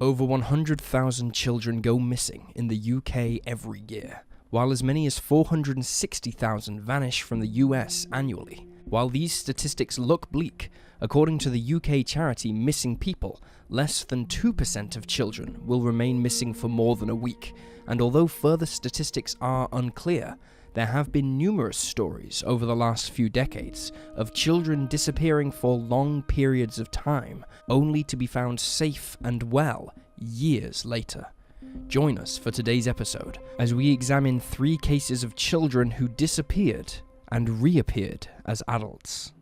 Over 100,000 children go missing in the UK every year, while as many as 460,000 vanish from the US annually. While these statistics look bleak, according to the UK charity Missing People, less than 2% of children will remain missing for more than a week, and although further statistics are unclear, there have been numerous stories over the last few decades of children disappearing for long periods of time, only to be found safe and well years later. Join us for today's episode as we examine 3 cases of children who disappeared and reappeared as adults.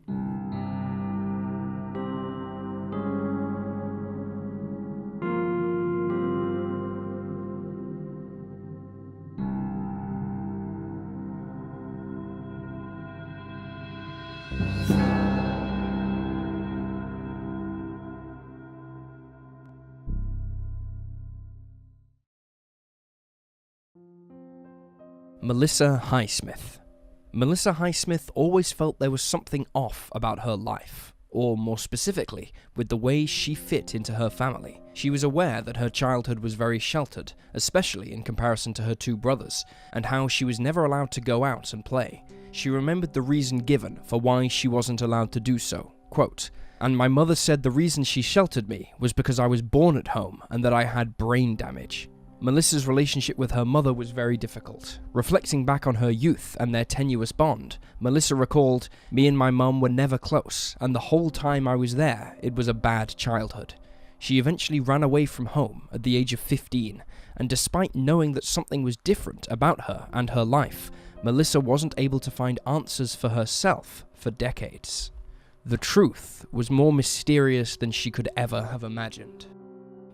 Melissa Highsmith. Melissa Highsmith always felt there was something off about her life, or more specifically, with the way she fit into her family. She was aware that her childhood was very sheltered, especially in comparison to her 2 brothers, and how she was never allowed to go out and play. She remembered the reason given for why she wasn't allowed to do so. Quote, "And my mother said the reason she sheltered me was because I was born at home and that I had brain damage." Melissa's relationship with her mother was very difficult. Reflecting back on her youth and their tenuous bond, Melissa recalled, "Me and my mum were never close, and the whole time I was there, it was a bad childhood." She eventually ran away from home at the age of 15, and despite knowing that something was different about her and her life, Melissa wasn't able to find answers for herself for decades. The truth was more mysterious than she could ever have imagined.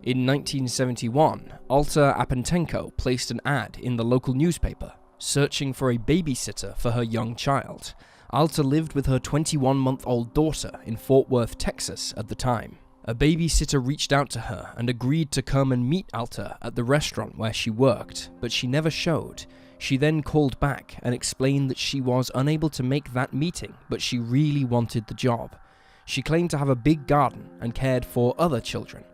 In 1971, Alta Apentenko placed an ad in the local newspaper, searching for a babysitter for her young child. Alta lived with her 21-month-old daughter in Fort Worth, Texas at the time. A babysitter reached out to her and agreed to come and meet Alta at the restaurant where she worked, but she never showed. She then called back and explained that she was unable to make that meeting, but she really wanted the job. She claimed to have a big garden and cared for other children.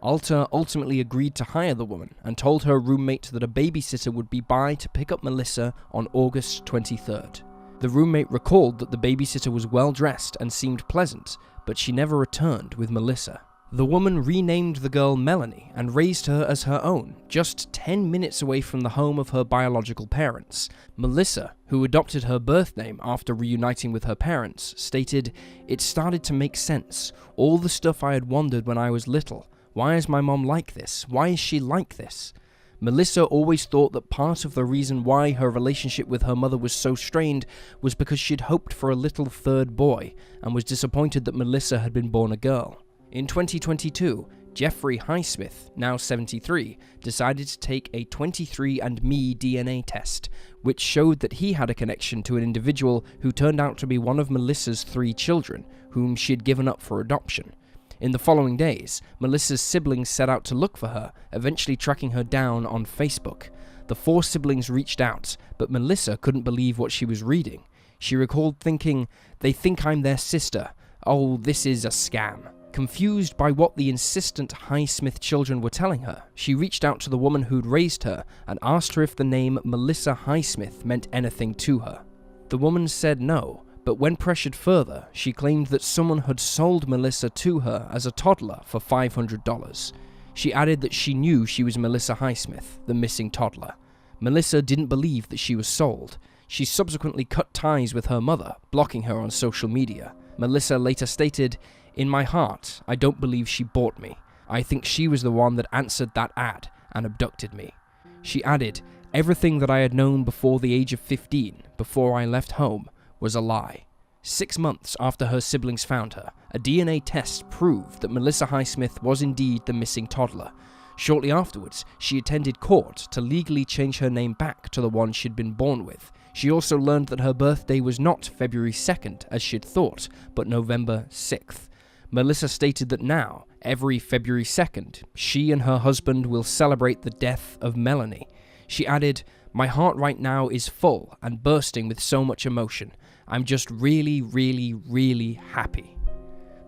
Alta ultimately agreed to hire the woman and told her roommate that a babysitter would be by to pick up Melissa on August 23rd. The roommate recalled that the babysitter was well dressed and seemed pleasant, but she never returned with Melissa. The woman renamed the girl Melanie and raised her as her own, just 10 minutes away from the home of her biological parents. Melissa, who adopted her birth name after reuniting with her parents, stated, "It started to make sense. All the stuff I had wondered when I was little. Why is my mom like this? Why is she like this?" Melissa always thought that part of the reason why her relationship with her mother was so strained was because she'd hoped for a little third boy and was disappointed that Melissa had been born a girl. In 2022, Jeffrey Highsmith, now 73, decided to take a 23andMe DNA test, which showed that he had a connection to an individual who turned out to be one of Melissa's 3 children, whom she'd given up for adoption. In the following days, Melissa's siblings set out to look for her, eventually tracking her down on Facebook. The 4 siblings reached out, but Melissa couldn't believe what she was reading. She recalled thinking, "They think I'm their sister. Oh, this is a scam." Confused by what the insistent Highsmith children were telling her, she reached out to the woman who'd raised her and asked her if the name Melissa Highsmith meant anything to her. The woman said no, but when pressured further, she claimed that someone had sold Melissa to her as a toddler for $500. She added that she knew she was Melissa Highsmith, the missing toddler. Melissa didn't believe that she was sold. She subsequently cut ties with her mother, blocking her on social media. Melissa later stated, "In my heart, I don't believe she bought me. I think she was the one that answered that ad and abducted me." She added, "Everything that I had known before the age of 15, before I left home, was a lie." 6 months after her siblings found her, a DNA test proved that Melissa Highsmith was indeed the missing toddler. Shortly afterwards, she attended court to legally change her name back to the one she'd been born with. She also learned that her birthday was not February 2nd, as she'd thought, but November 6th. Melissa stated that now, every February 2nd, she and her husband will celebrate the death of Melanie. She added, "My heart right now is full and bursting with so much emotion. I'm just really, really, really happy."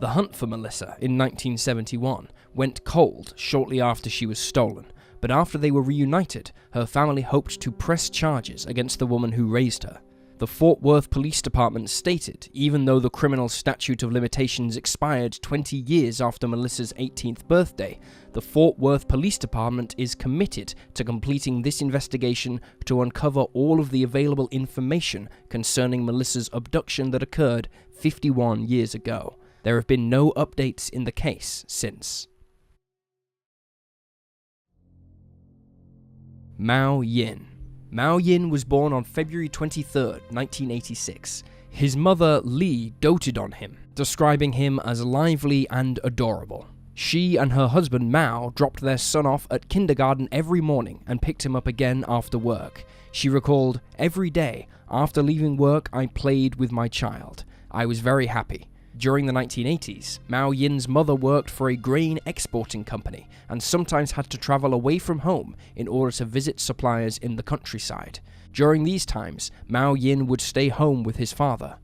The hunt for Melissa in 1971 went cold shortly after she was stolen, but after they were reunited, her family hoped to press charges against the woman who raised her. The Fort Worth Police Department stated, even though the criminal statute of limitations expired 20 years after Melissa's 18th birthday, the Fort Worth Police Department is committed to completing this investigation to uncover all of the available information concerning Melissa's abduction that occurred 51 years ago. There have been no updates in the case since. Mao Yin. Mao Yin was born on February 23, 1986. His mother, Li, doted on him, describing him as lively and adorable. She and her husband, Mao, dropped their son off at kindergarten every morning and picked him up again after work. She recalled, "Every day, after leaving work, I played with my child. I was very happy." During the 1980s, Mao Yin's mother worked for a grain exporting company and sometimes had to travel away from home in order to visit suppliers in the countryside. During these times, Mao Yin would stay home with his father.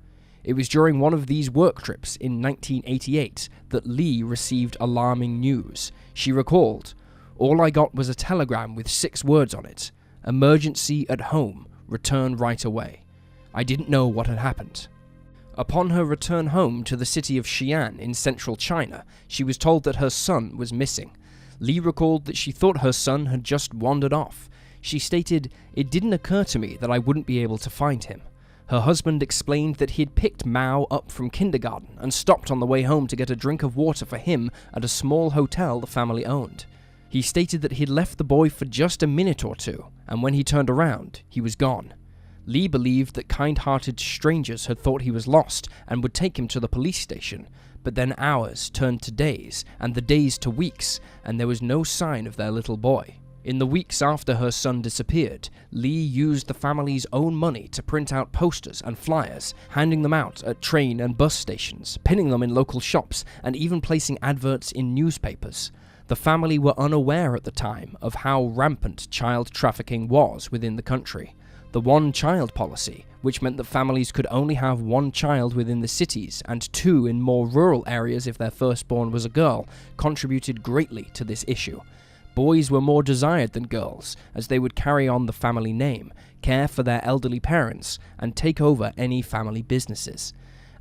It was during one of these work trips in 1988 that Li received alarming news. She recalled, "All I got was a telegram with 6 words on it. Emergency at home. Return right away. I didn't know what had happened." Upon her return home to the city of Xi'an in central China, she was told that her son was missing. Li recalled that she thought her son had just wandered off. She stated, "It didn't occur to me that I wouldn't be able to find him." Her husband explained that he had picked Mao up from kindergarten and stopped on the way home to get a drink of water for him at a small hotel the family owned. He stated that he'd left the boy for just a minute or two, and when he turned around, he was gone. Li believed that kind-hearted strangers had thought he was lost and would take him to the police station, but then hours turned to days, and the days to weeks, and there was no sign of their little boy. In the weeks after her son disappeared, Li used the family's own money to print out posters and flyers, handing them out at train and bus stations, pinning them in local shops, and even placing adverts in newspapers. The family were unaware at the time of how rampant child trafficking was within the country. The one-child policy, which meant that families could only have 1 child within the cities and 2 in more rural areas if their firstborn was a girl, contributed greatly to this issue. Boys were more desired than girls, as they would carry on the family name, care for their elderly parents, and take over any family businesses.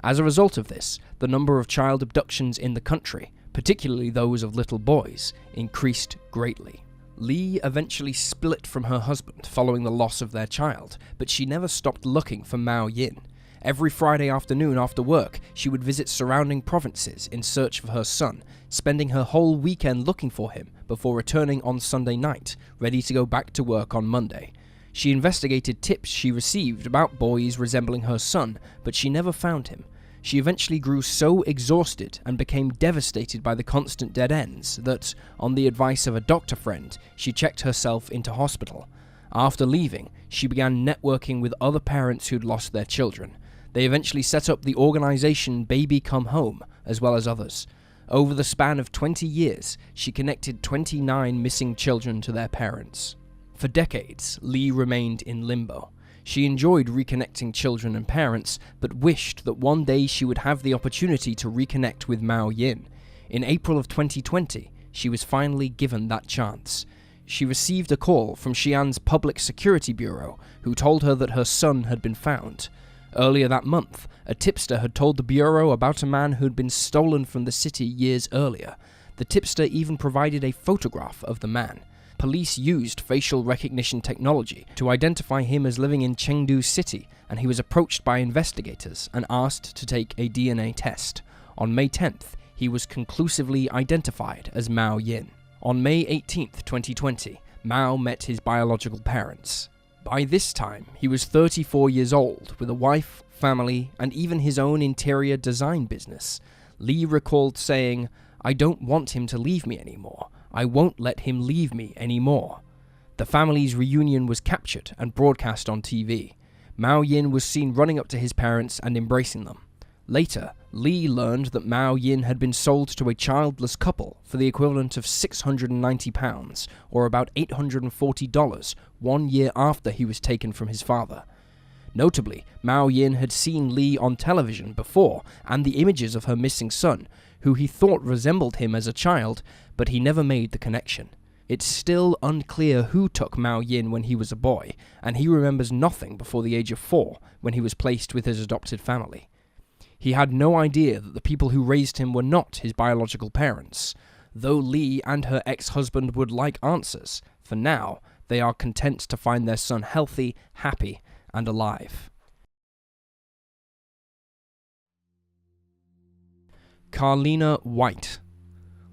As a result of this, the number of child abductions in the country, particularly those of little boys, increased greatly. Li eventually split from her husband following the loss of their child, but she never stopped looking for Mao Yin. Every Friday afternoon after work, she would visit surrounding provinces in search of her son, spending her whole weekend looking for him before returning on Sunday night, ready to go back to work on Monday. She investigated tips she received about boys resembling her son, but she never found him. She eventually grew so exhausted and became devastated by the constant dead ends that, on the advice of a doctor friend, she checked herself into hospital. After leaving, she began networking with other parents who'd lost their children. They eventually set up the organization Baby Come Home, as well as others. Over the span of 20 years, she connected 29 missing children to their parents. For decades, Li remained in limbo. She enjoyed reconnecting children and parents, but wished that one day she would have the opportunity to reconnect with Mao Yin. In April of 2020, she was finally given that chance. She received a call from Xi'an's Public Security Bureau, who told her that her son had been found. Earlier that month, a tipster had told the Bureau about a man who had been stolen from the city years earlier. The tipster even provided a photograph of the man. Police used facial recognition technology to identify him as living in Chengdu City, and he was approached by investigators and asked to take a DNA test. On May 10th, he was conclusively identified as Mao Yin. On May 18th, 2020, Mao met his biological parents. By this time, he was 34 years old, with a wife, family, and even his own interior design business. Li recalled saying, "I don't want him to leave me anymore. I won't let him leave me anymore." The family's reunion was captured and broadcast on TV. Mao Yin was seen running up to his parents and embracing them. Later, Li learned that Mao Yin had been sold to a childless couple for the equivalent of £690, or about $840, 1 year after he was taken from his father. Notably, Mao Yin had seen Li on television before, and the images of her missing son who he thought resembled him as a child, but he never made the connection. It's still unclear who took Mao Yin when he was a boy, and he remembers nothing before the age of 4, when he was placed with his adopted family. He had no idea that the people who raised him were not his biological parents. Though Lee and her ex-husband would like answers, for now, they are content to find their son healthy, happy, and alive. Carlina White.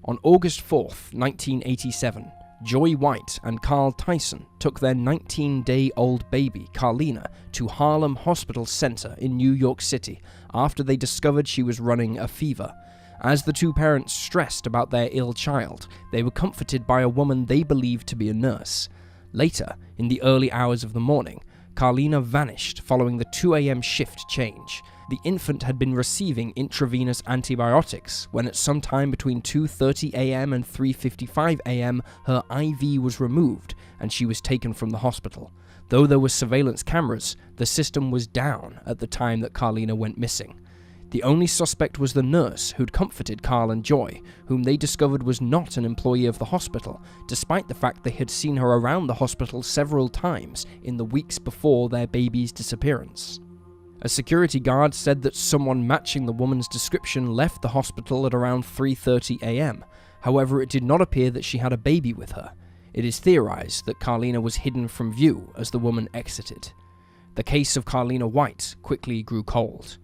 On August 4th, 1987, Joy White and Carl Tyson took their 19-day-old baby, Carlina, to Harlem Hospital Center in New York City after they discovered she was running a fever. As the two parents stressed about their ill child, they were comforted by a woman they believed to be a nurse. Later, in the early hours of the morning, Carlina vanished following the 2 a.m. shift change. The infant had been receiving intravenous antibiotics when at some time between 2:30 a.m. and 3:55 a.m. her IV was removed and she was taken from the hospital. Though there were surveillance cameras, the system was down at the time that Carlina went missing. The only suspect was the nurse who'd comforted Carl and Joy, whom they discovered was not an employee of the hospital, despite the fact they had seen her around the hospital several times in the weeks before their baby's disappearance. A security guard said that someone matching the woman's description left the hospital at around 3:30 a.m. However, it did not appear that she had a baby with her. It is theorized that Carlina was hidden from view as the woman exited. The case of Carlina White quickly grew cold.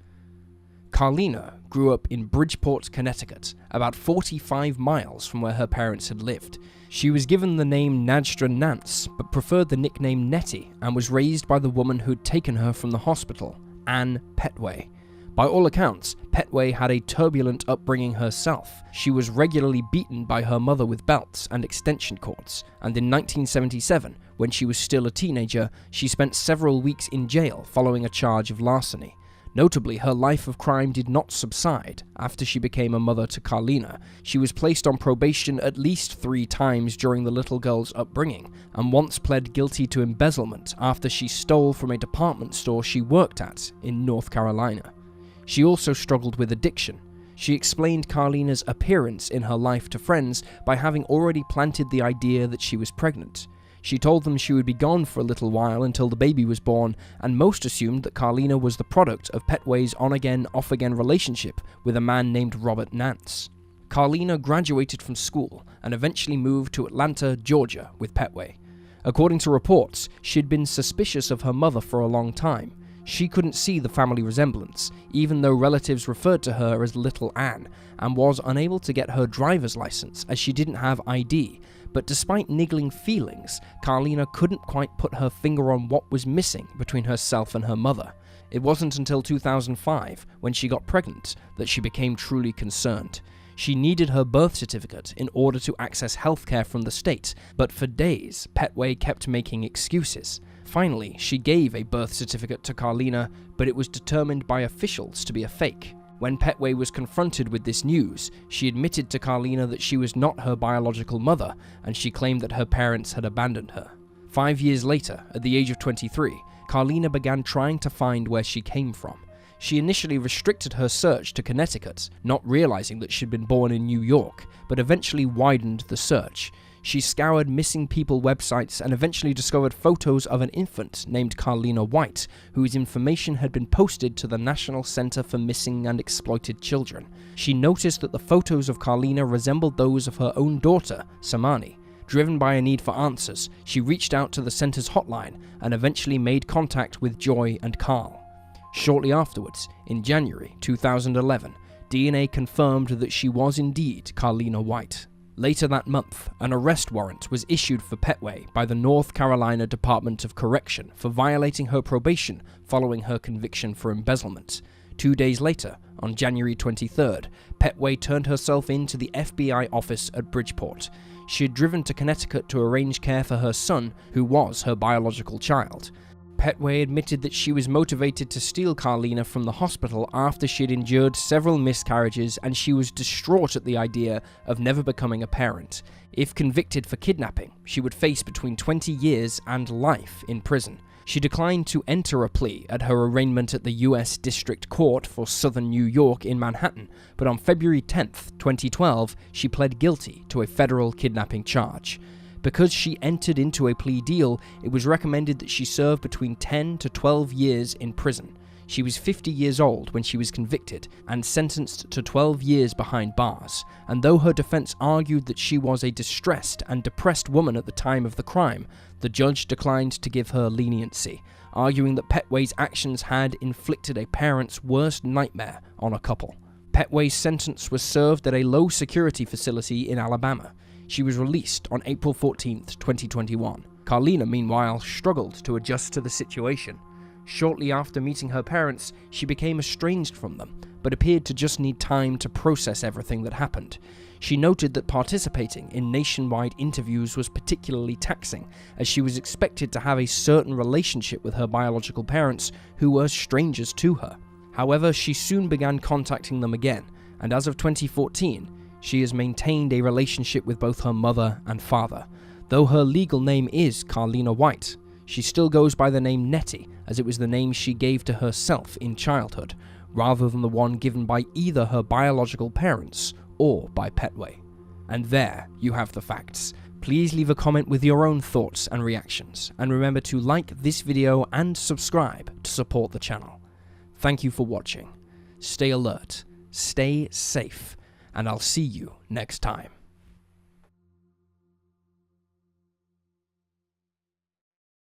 Carlina grew up in Bridgeport, Connecticut, about 45 miles from where her parents had lived. She was given the name Nadstra Nance, but preferred the nickname Nettie, and was raised by the woman who'd taken her from the hospital, Anne Petway. By all accounts, Petway had a turbulent upbringing herself. She was regularly beaten by her mother with belts and extension cords, and in 1977, when she was still a teenager, she spent several weeks in jail following a charge of larceny. Notably, her life of crime did not subside after she became a mother to Carlina. She was placed on probation at least 3 times during the little girl's upbringing, and once pled guilty to embezzlement after she stole from a department store she worked at in North Carolina. She also struggled with addiction. She explained Carlina's appearance in her life to friends by having already planted the idea that she was pregnant. She told them she would be gone for a little while until the baby was born, and most assumed that Carlina was the product of Petway's on-again, off-again relationship with a man named Robert Nance. Carlina graduated from school and eventually moved to Atlanta, Georgia with Petway. According to reports, she'd been suspicious of her mother for a long time. She couldn't see the family resemblance, even though relatives referred to her as Little Anne, and was unable to get her driver's license as she didn't have ID. But despite niggling feelings, Carlina couldn't quite put her finger on what was missing between herself and her mother. It wasn't until 2005, when she got pregnant, that she became truly concerned. She needed her birth certificate in order to access healthcare from the state, but for days, Petway kept making excuses. Finally, she gave a birth certificate to Carlina, but it was determined by officials to be a fake. When Petway was confronted with this news, she admitted to Carlina that she was not her biological mother, and she claimed that her parents had abandoned her. 5 years later, at the age of 23, Carlina began trying to find where she came from. She initially restricted her search to Connecticut, not realizing that she'd been born in New York, but eventually widened the search. She scoured missing people websites and eventually discovered photos of an infant named Carlina White, whose information had been posted to the National Center for Missing and Exploited Children. She noticed that the photos of Carlina resembled those of her own daughter, Samani. Driven by a need for answers, she reached out to the center's hotline and eventually made contact with Joy and Carl. Shortly afterwards, in January 2011, DNA confirmed that she was indeed Carlina White. Later that month, an arrest warrant was issued for Petway by the North Carolina Department of Correction for violating her probation following her conviction for embezzlement. 2 days later, on January 23rd, Petway turned herself in to the FBI office at Bridgeport. She had driven to Connecticut to arrange care for her son, who was her biological child. Petway admitted that she was motivated to steal Carlina from the hospital after she'd endured several miscarriages, and she was distraught at the idea of never becoming a parent. If convicted for kidnapping, she would face between 20 years and life in prison. She declined to enter a plea at her arraignment at the U.S. District Court for Southern New York in Manhattan, but on February 10, 2012, she pled guilty to a federal kidnapping charge. Because she entered into a plea deal, it was recommended that she serve between 10 to 12 years in prison. She was 50 years old when she was convicted and sentenced to 12 years behind bars, and though her defense argued that she was a distressed and depressed woman at the time of the crime, the judge declined to give her leniency, arguing that Petway's actions had inflicted a parent's worst nightmare on a couple. Petway's sentence was served at a low-security facility in Alabama. She was released on April 14, 2021. Carlina, meanwhile, struggled to adjust to the situation. Shortly after meeting her parents, she became estranged from them, but appeared to just need time to process everything that happened. She noted that participating in nationwide interviews was particularly taxing, as she was expected to have a certain relationship with her biological parents, who were strangers to her. However, she soon began contacting them again, and as of 2014, she has maintained a relationship with both her mother and father. Though her legal name is Carlina White, she still goes by the name Nettie, as it was the name she gave to herself in childhood, rather than the one given by either her biological parents or by Petway. And there you have the facts. Please leave a comment with your own thoughts and reactions, and remember to like this video and subscribe to support the channel. Thank you for watching. Stay alert, stay safe, and I'll see you next time.